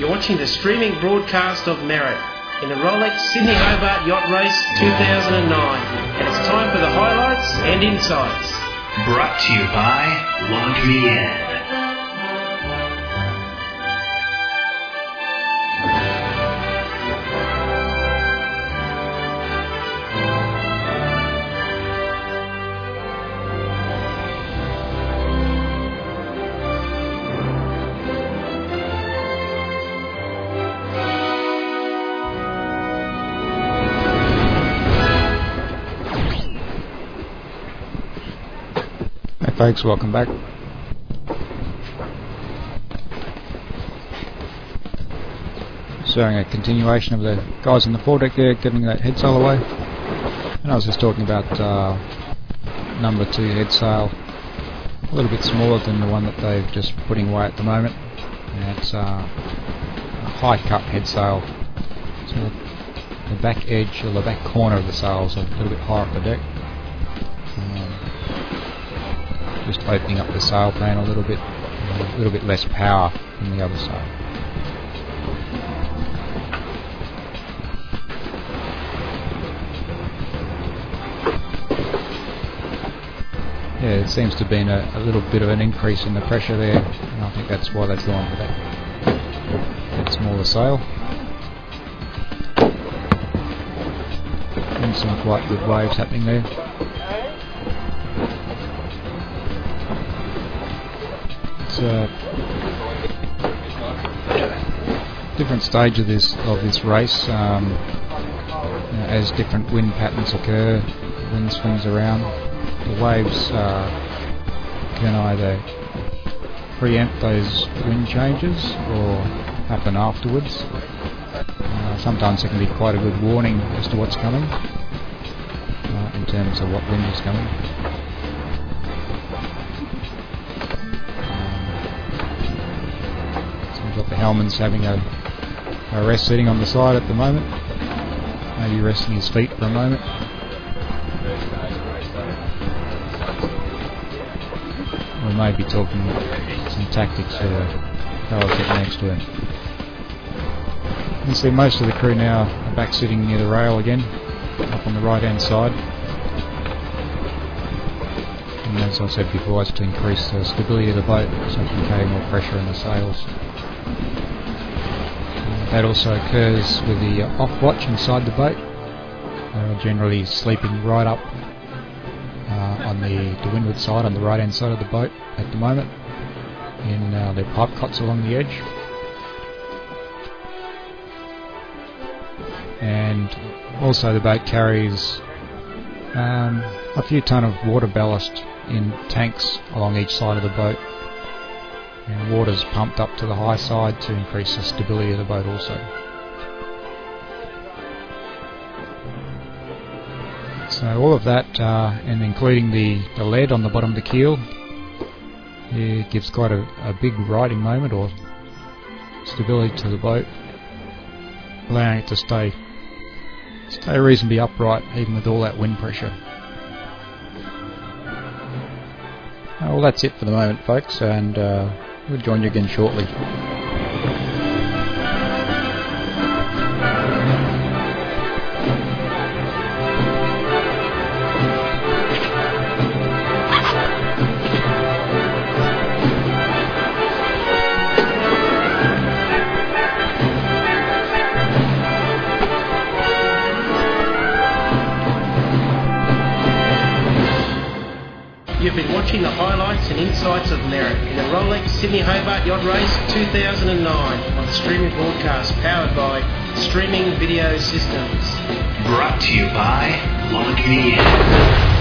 You're watching the streaming broadcast of Merit in the Rolex Sydney Hobart Yacht Race 2009, and it's time for the highlights and insights. Brought to you by Log Me In. Hey folks, welcome back. Showing a continuation of the guys on the foredeck there getting that head sail away. And I was just talking about number 2 head sail, a little bit smaller than the one that they're just putting away at the moment. And it's a high cut head sail, so the back edge or the back corner of the sail is a little bit higher up the deck. Just opening up the sail plan a little bit less power than the other sail. Yeah, it seems to have been a little bit of an increase in the pressure there, and I think that's why they've gone for that smaller sail. And some quite good waves happening there. It's a different stage of this race. As different wind patterns occur, wind swings around, the waves can either preempt those wind changes or happen afterwards. Sometimes it can be quite a good warning as to what's coming in terms of what wind is coming. The helman's having a rest sitting on the side at the moment, maybe resting his feet for a moment. We may be talking some tactics for the fellow sitting next to him. You can see most of the crew now are back sitting near the rail again, up on the right hand side. And as I said before, it's to increase the stability of the boat so it can carry more pressure in the sails. That also occurs with the off watch inside the boat. They're generally sleeping right up on the windward side, on the right hand side of the boat at the moment, in their pipe cots along the edge. And also the boat carries a few tonne of water ballast in tanks along each side of the boat. And water's pumped up to the high side to increase the stability of the boat also. So all of that, and including the lead on the bottom of the keel, it gives quite a big riding moment or stability to the boat, allowing it to stay reasonably upright even with all that wind pressure. Well, that's it for the moment, folks, and we'll join you again shortly. You've been watching the highlights and insights of Merit in the Rolex Sydney Hobart Yacht Race 2009 on the streaming broadcast powered by Streaming Video Systems. Brought to you by Log Me In.